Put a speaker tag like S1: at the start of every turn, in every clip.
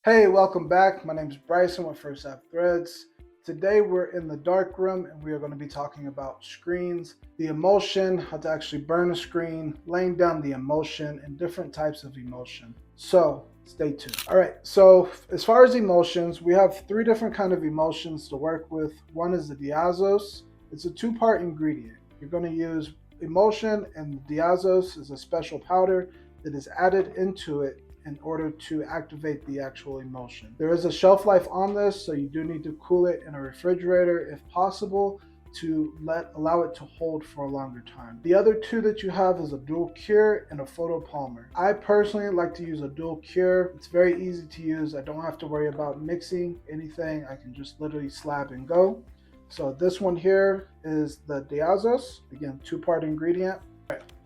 S1: Hey, welcome back. My name is Bryson with First App Threads. Today we're in the dark room and we are going to be talking about screens, the emulsion, how to actually burn a screen, laying down the emulsion, and different types of emulsion. So stay tuned. All right, so as far as emulsions, we have three different kind of emulsions to work with. One is the diazos. It's a two-part ingredient. You're going to use emulsion, and the diazos is a special powder that is added into it in order to activate the actual emulsion. There is a shelf life on this, so you do need to cool it in a refrigerator if possible to allow it to hold for a longer time. The other two that you have is a dual cure and a photopolymer. I personally like to use a dual cure. It's very easy to use. I don't have to worry about mixing anything. I can just literally slab and go. So this one here is the diazos, again, two-part ingredient.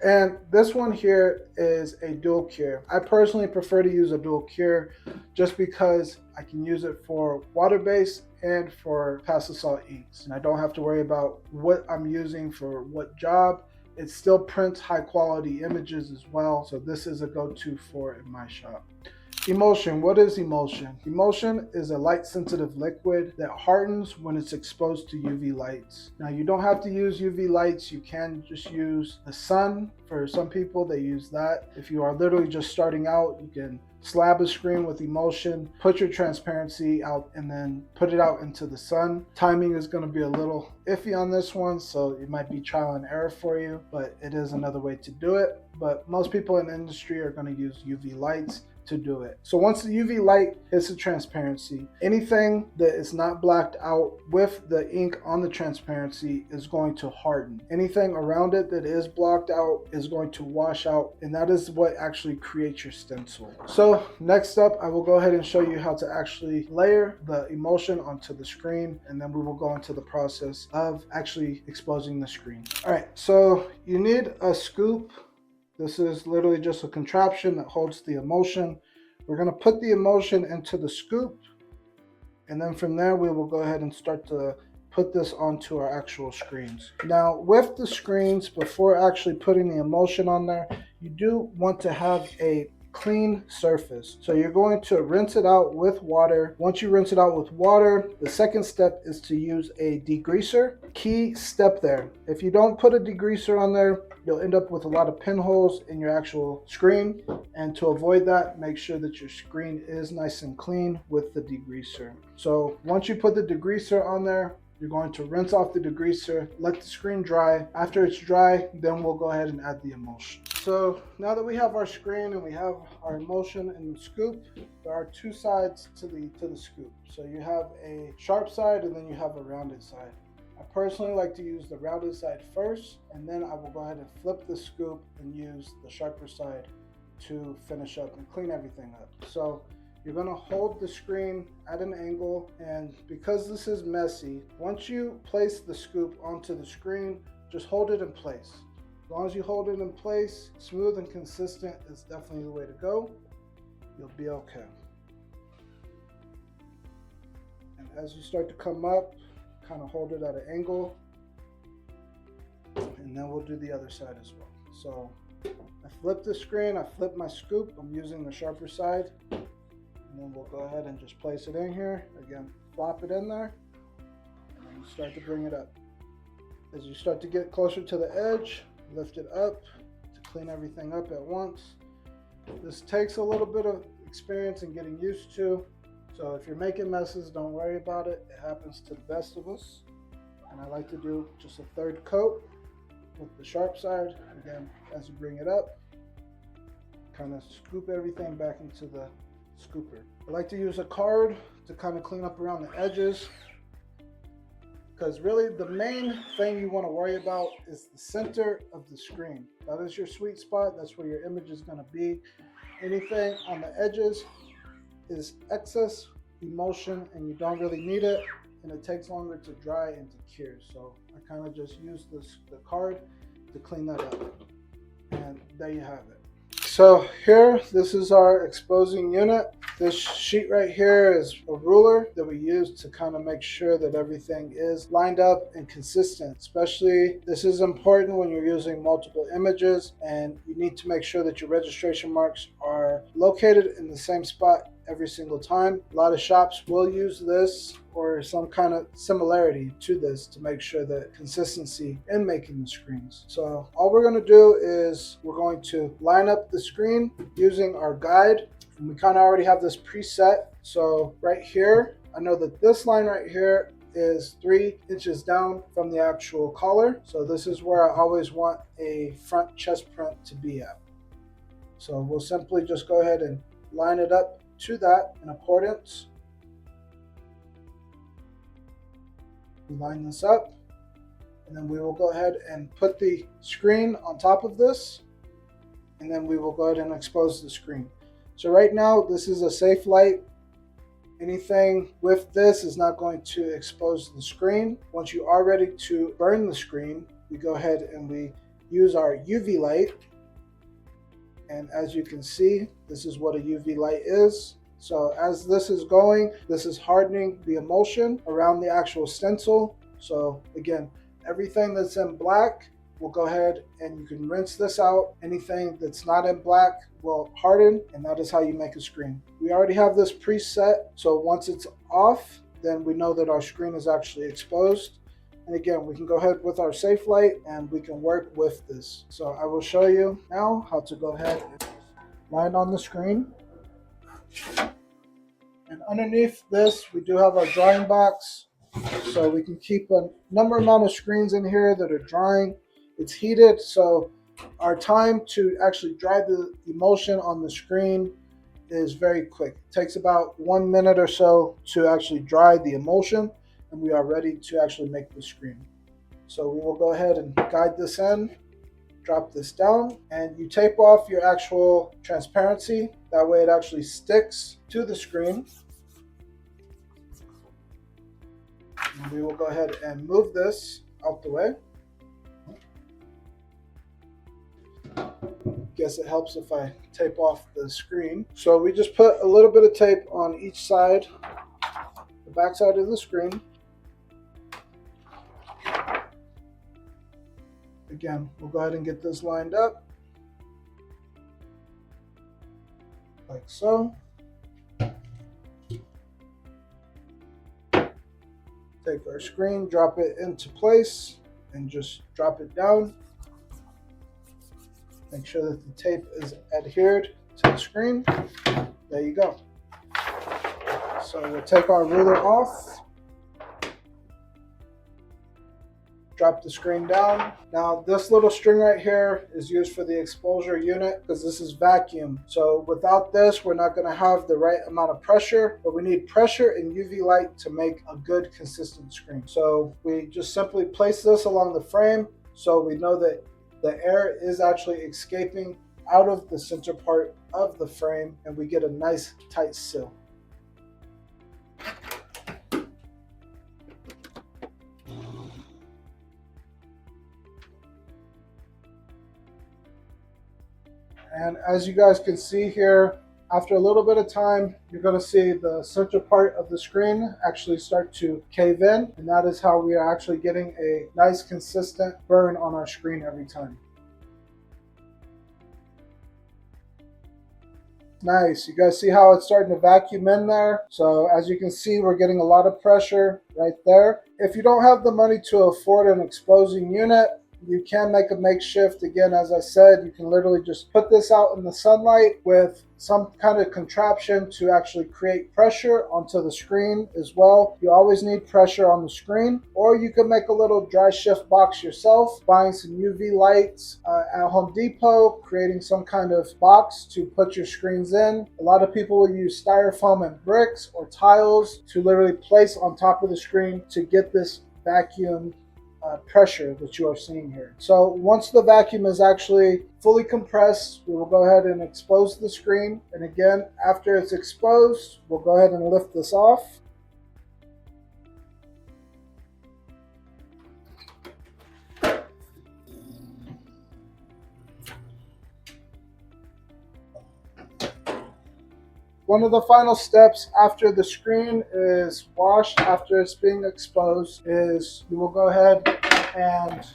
S1: And this one here is a dual cure. I personally prefer to use a dual cure just because I can use it for water-based and for plastisol inks. And I don't have to worry about what I'm using for what job. It still prints high quality images as well. So this is a go-to for in my shop. Emulsion. What is emulsion? Emulsion is a light sensitive liquid that hardens when it's exposed to UV lights. Now you don't have to use UV lights. You can just use the sun. For some people, they use that. If you are literally just starting out, you can slab a screen with emulsion, put your transparency out, and then put it out into the sun. Timing is going to be a little iffy on this one, so it might be trial and error for you, but it is another way to do it. But most people in the industry are going to use UV lights to do it. So once the UV light hits the transparency, anything that is not blacked out with the ink on the transparency is going to harden. Anything around it that is blocked out is going to wash out, and that is what actually creates your stencil. So next up, I will go ahead and show you how to actually layer the emulsion onto the screen, and then we will go into the process of actually exposing the screen. All right, so you need a scoop. This is literally just a contraption that holds the emulsion. We're going to put the emulsion into the scoop, and then from there we will go ahead and start to put this onto our actual screens. Now with the screens, before actually putting the emulsion on there, you do want to have a clean surface. So you're going to rinse it out with water. Once you rinse it out with water, the second step is to use a degreaser. Key step there. If you don't put a degreaser on there, you'll end up with a lot of pinholes in your actual screen. And to avoid that, make sure that your screen is nice and clean with the degreaser. So once you put the degreaser on there, you're going to rinse off the degreaser, let the screen dry. After it's dry, then we'll go ahead and add the emulsion. So now that we have our screen and we have our emulsion in the scoop, there are two sides to the scoop. So you have a sharp side and then you have a rounded side. I personally like to use the rounded side first, and then I will go ahead and flip the scoop and use the sharper side to finish up and clean everything up. So you're going to hold the screen at an angle, and because this is messy, once you place the scoop onto the screen, just hold it in place. As long as you hold it in place, smooth and consistent is definitely the way to go. You'll be okay. And as you start to come up, kind of hold it at an angle, and then we'll do the other side as well. So I flip the screen, I flip my scoop, I'm using the sharper side. And then we'll go ahead and just place it in here. Again, flop it in there, and then start to bring it up. As you start to get closer to the edge, lift it up to clean everything up at once. This takes a little bit of experience and getting used to. So if you're making messes, don't worry about it. It happens to the best of us. And I like to do just a third coat with the sharp side. Again, as you bring it up, kind of scoop everything back into the scooper. I like to use a card to kind of clean up around the edges, because really the main thing you want to worry about is the center of the screen. That is your sweet spot. That's where your image is going to be. Anything on the edges is excess emulsion and you don't really need it, and it takes longer to dry and to cure. So I kind of just use the card to clean that up, and there you have it. So here, this is our exposing unit. This sheet right here is a ruler that we use to kind of make sure that everything is lined up and consistent. Especially, this is important when you're using multiple images and you need to make sure that your registration marks are located in the same spot every single time. A lot of shops will use this or some kind of similarity to this to make sure that consistency in making the screens. So all we're going to do is we're going to line up the screen using our guide. And we kind of already have this preset. So right here, I know that this line right here is 3 inches down from the actual collar. So this is where I always want a front chest print to be at. So we'll simply just go ahead and line it up to that in accordance. We line this up, and then we will go ahead and put the screen on top of this, and then we will go ahead and expose the screen. So right now, this is a safe light. Anything with this is not going to expose the screen. Once you are ready to burn the screen, we go ahead and we use our UV light. And as you can see, this is what a UV light is. So as this is going, this is hardening the emulsion around the actual stencil. So again, everything that's in black, we'll go ahead and you can rinse this out. Anything that's not in black will harden, and that is how you make a screen. We already have this preset, so once it's off, then we know that our screen is actually exposed. And again, we can go ahead with our safe light and we can work with this. So I will show you now how to go ahead and line on the screen. And underneath this, we do have our drying box. So we can keep a number amount of screens in here that are drying. It's heated, so our time to actually dry the emulsion on the screen is very quick. It takes about 1 minute or so to actually dry the emulsion, and we are ready to actually make the screen. So we will go ahead and guide this in, drop this down, and you tape off your actual transparency. That way it actually sticks to the screen. And we will go ahead and move this out the way. Guess it helps if I tape off the screen. So we just put a little bit of tape on each side, the back side of the screen. Again, we'll go ahead and get this lined up like so. Take our screen, drop it into place, and just drop it down. Make sure that the tape is adhered to the screen. There you go. So we'll take our ruler off, drop the screen down. Now this little string right here is used for the exposure unit because this is vacuum. So without this, we're not going to have the right amount of pressure, but we need pressure and UV light to make a good consistent screen. So we just simply place this along the frame so we know that the air is actually escaping out of the center part of the frame and we get a nice tight seal. And as you guys can see here, after a little bit of time, you're going to see the center part of the screen actually start to cave in. And that is how we are actually getting a nice consistent burn on our screen every time. Nice. You guys see how it's starting to vacuum in there? So as you can see, we're getting a lot of pressure right there. If you don't have the money to afford an exposing unit, you can make a makeshift. Again, as I said, you can literally just put this out in the sunlight with some kind of contraption to actually create pressure onto the screen as well. You always need pressure on the screen, or you can make a little dry shift box yourself, buying some UV lights at Home Depot, creating some kind of box to put your screens in. A lot of people will use styrofoam and bricks or tiles to literally place on top of the screen to get this vacuum pressure that you are seeing here. So once the vacuum is actually fully compressed, we will go ahead and expose the screen. And again, after it's exposed, we'll go ahead and lift this off. One of the final steps after the screen is washed, after it's being exposed, is you will go ahead and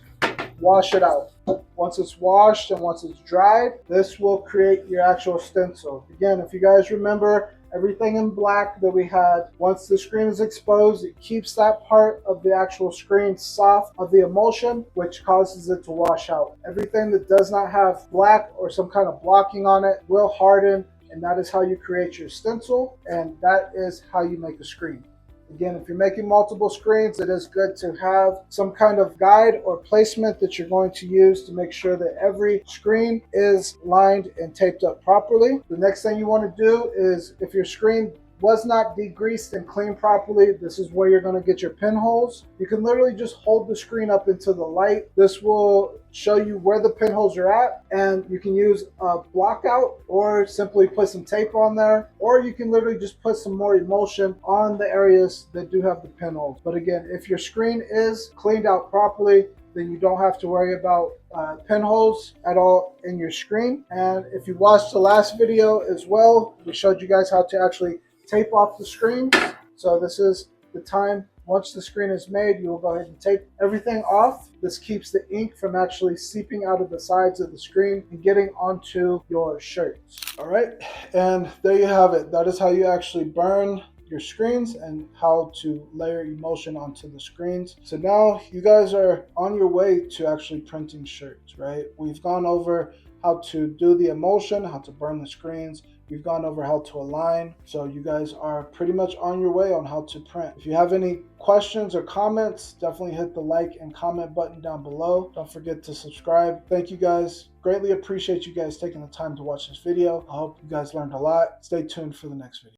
S1: wash it out. Once it's washed and once it's dried, this will create your actual stencil. Again, if you guys remember everything in black that we had, once the screen is exposed, it keeps that part of the actual screen soft of the emulsion, which causes it to wash out. Everything that does not have black or some kind of blocking on it will harden, and that is how you create your stencil, and that is how you make a screen. Again, if you're making multiple screens, it is good to have some kind of guide or placement that you're going to use to make sure that every screen is lined and taped up properly. The next thing you want to do is, if your screen was not degreased and cleaned properly, this is where you're going to get your pinholes. You can literally just hold the screen up into the light. This will show you where the pinholes are at, and you can use a block out or simply put some tape on there, or you can literally just put some more emulsion on the areas that do have the pinholes. But again, if your screen is cleaned out properly, then you don't have to worry about pinholes at all in your screen. And if you watched the last video as well, we showed you guys how to actually tape off the screen. So this is the time. Once the screen is made, you will go ahead and tape everything off. This keeps the ink from actually seeping out of the sides of the screen and getting onto your shirts. All right, and there you have it. That is how you actually burn your screens and how to layer emulsion onto the screens. So now you guys are on your way to actually printing shirts, right? We've gone over how to do the emulsion, how to burn the screens. We've gone over how to align. So you guys are pretty much on your way on how to print. If you have any questions or comments, definitely hit the like and comment button down below. Don't forget to subscribe. Thank you guys. Greatly appreciate you guys taking the time to watch this video. I hope you guys learned a lot. Stay tuned for the next video.